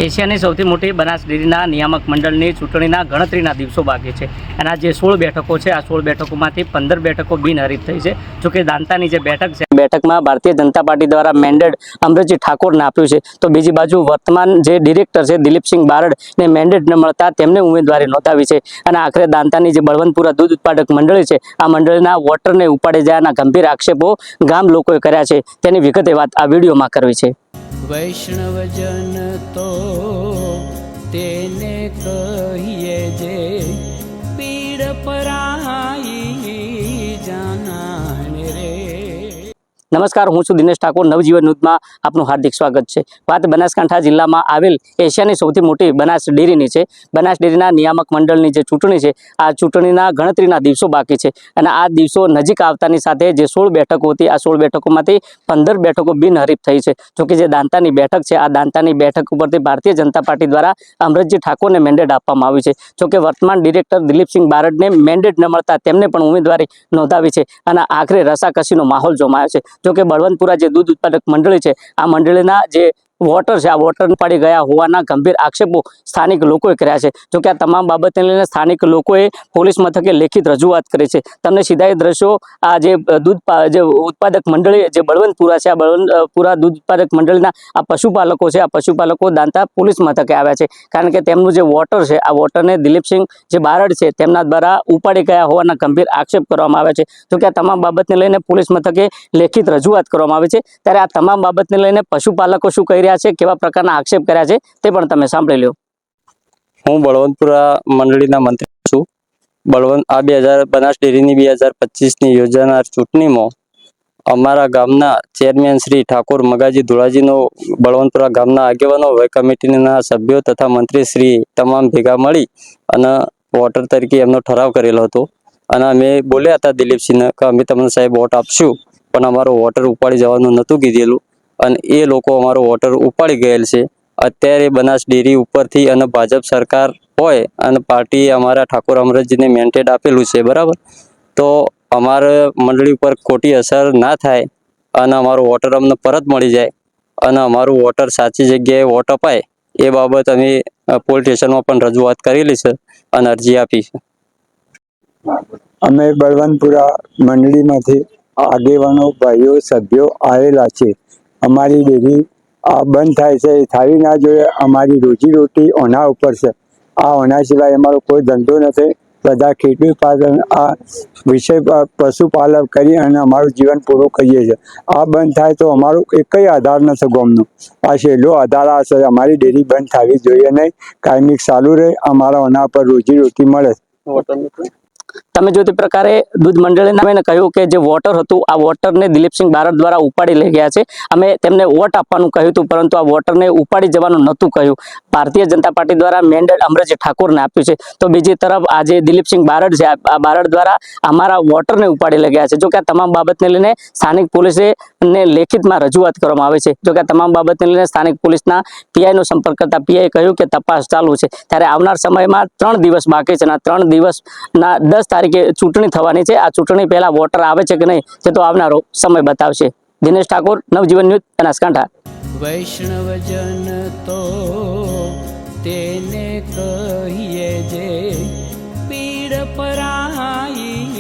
એશિયાની સૌથી મોટી બનાસ ડેરીના નિયામક મંડળની ચૂંટણીના ગણતરીના દિવસો બાકી છે અને આ જે 16 બેઠકો છે, આ 16 બેઠકોમાંથી 15 બેઠકો બિનહરીફ થઈ છે। જોકે દાંતાની જે બેઠક છે, બેઠકમાં ભારતીય જનતા પાર્ટી દ્વારા મેન્ડેટ અમરતજી ઠાકોરને આપ્યું છે, તો બીજી બાજુ વર્તમાન જે ડિરેક્ટર છે દિલીપસિંહ બારડને મેન્ડેટ ન મળતા તેમને ઉમેદવારી નોંધાવી છે અને આખરે દાંતાની જે બળવંતપુરા દૂધ ઉત્પાદક મંડળી છે, આ મંડળીના વોટરને ઉપાડી જવાના ગંભીર આક્ષેપો ગામ લોકોએ કર્યા છે। તેની વિગતે વાત આ વિડીયોમાં કરવી છે। વૈષ્ણવજન તો તેને કહીએ જે પીડ પરાઈ જાનાને રે। નમસ્કાર, હું છું દિનેશ ઠાકોર। નવજીવન ન્યૂઝમાં આપનું હાર્દિક સ્વાગત છે। વાત બનાસકાંઠા જિલ્લામાં આવેલ એશિયાની સૌથી મોટી બનાસ ડેરીની છે। બનાસ ડેરીના નિયામક મંડળની જે ચૂંટણી છે, આ ચૂંટણીના ગણતરીના દિવસો બાકી છે અને આ દિવસો નજીક આવતાની સાથે જે 16 બેઠકો હતી, આ 16 બેઠકોમાંથી 15 બેઠકો બિનહરીફ થઈ છે। જોકે જે દાંતાની બેઠક છે, આ દાંતાની બેઠક ઉપરથી ભારતીય જનતા પાર્ટી દ્વારા અમરતજી ઠાકોરને મેન્ડેટ આપવામાં આવ્યું છે। જોકે વર્તમાન ડિરેક્ટર દિલીપસિંહ બારડને મેન્ડેટ ન મળતા તેમને પણ ઉમેદવારી નોંધાવી છે અને આખરે રસાકસીનો માહોલ જોમાયો છે। જોકે બળવંતપુરા જે દૂધ ઉત્પાદક મંડળી છે, આ મંડળીના જે વોટર છે, આ વોટર પડી ગયા હોવાના ગંભીર આક્ષેપો સ્થાનિક લોકોએ કર્યા છે। જોકે આ તમામ બાબતને લઈને સ્થાનિક લોકોએ પોલીસ મથકે લેખિત રજૂઆત કરી છે। તમને સીધા એ દ્રશ્યો આ જે જે ઉત્પાદક મંડળી જે બળવંતપુરા છે, આ બળવંતપુરા દૂધ ઉત્પાદક મંડળીના આ પશુપાલકો છે, આ પશુપાલકો દાંતા પોલીસ મથકે આવ્યા છે કારણ કે તેમનું જે વોટર છે, આ વોટરને દિલીપસિંહ જે બારડ છે તેમના દ્વારા ઉપાડી ગયા હોવાના ગંભીર આક્ષેપ કરવામાં આવ્યા છે। જોકે આ તમામ બાબતને લઈને પોલીસ મથકે લેખિત રજૂઆત કરવામાં આવી છે। ત્યારે આ તમામ બાબતને લઈને પશુપાલકો શું કહી રહ્યા છે, કેવા પ્રકારના આક્ષેપ કર્યા છે, તે પણ તમે સાંભળી લો। હું બળવંતપુરા મંડળીના મંત્રી છું। આ 2000 બનાસ ડેરીની 2025ની યોજાનાર ચૂંટણીમાં અમારા ગામના ચેરમેન શ્રી ઠાકોર મગાજી ધોળાજીનો બળવંતપુરા ગામના આગેવાનો, વય કમિટીના સભ્યો તથા મંત્રી શ્રી તમામ ભેગા મળી અને વોટર તરીકે એમનો ઠરાવ કરેલો હતો અને અમે બોલ્યા હતા દિલીપસિંહને કે અમે તમને સાહેબ વોટ આપશું, પણ અમારો વોટર ઉપાડી જવાનું નહોતું કીધેલું અને એ લોકો અમારો વોટર ઉપાડી ગયેલ છે। અત્યારે બનાસ ડેરી ઉપરથી અને ભાજપ સરકાર હોય અને પાર્ટીએ અમારા ઠાકોર અમરતજીને મેન્ડેટ આપેલું છે, બરાબર, તો અમારે મંડળી ઉપર ખોટી અસર ના થાય અને અમારો વોટર અમને પરત મળી જાય અને અમારું વોટર સાચી જગ્યાએ વોટ અપાય એ બાબત અમે પોલીસ સ્ટેશનમાં પણ રજૂઆત કરેલી છે અને અરજી આપી છે। અમે બળવંતપુરા મંડળીમાંથી આગેવાનો, ભાઈઓ, સભ્યો આવેલા છે। અમારી ડેરી આ બંધ થાય છે એ થવી ના જોઈએ। અમારી રોજીરોટી ઓના ઉપર છે। આ ઓના સિવાય અમારો કોઈ ધંધો નથી। બધા ખેતી પાલન આ વિષય પશુપાલન કરી અને અમારું જીવન પૂરું કરીએ છીએ। આ બંધ થાય તો અમારો એક આધાર નથી ગામનો, આ છેલ્લો આધાર આ છે। અમારી ડેરી બંધ થવી જોઈએ નહીં, કાયમિક ચાલુ રહે, અમારા ઓના પર રોજીરોટી મળે। તમે જો તે પ્રકારે દૂધ મંડળીને કહ્યું કે જે વોટર હતું, આ વોટરને દિલીપસિંહ બારડ દ્વારા ઉપાડી લઈ ગયા છે। અમે તેમને વોટ આપવાનું કહ્યું હતું, પરંતુ આ વોટરને ઉપાડી જવાનું નહોતું કહ્યું। ભારતીય જનતા પાર્ટી દ્વારા મેન્ડેટ અમરતજી ઠાકોરને આપ્યું છે, તો બીજી તરફ આજે દિલીપસિંહ બારડ છે, આ બારડ દ્વારા અમારા વોટરને ઉપાડી લઈ ગયા છે। જોકે આ તમામ બાબતને લઈને સ્થાનિક પોલીસે લેખિતમાં રજૂઆત કરવામાં આવી છે। જોકે આ તમામ બાબતને લઈને સ્થાનિક પોલીસના પીઆઈનો સંપર્ક કરતા પીઆઈ કહ્યું કે તપાસ ચાલુ છે। ત્યારે આવનાર સમયમાં 3 દિવસ બાકી છે અને 3 દિવસના 10 તારીખે ચૂંટણી થવાની છે। આ ચૂંટણી પહેલા વોટર આવે છે કે નહીં તે તો આવનારો સમય બતાવશે। દિનેશ ઠાકોર, નવજીવન ન્યૂઝ, બનાસકાંઠા। વૈષ્ણવજન તો તેને કહીએ જે પીડ પરાઈ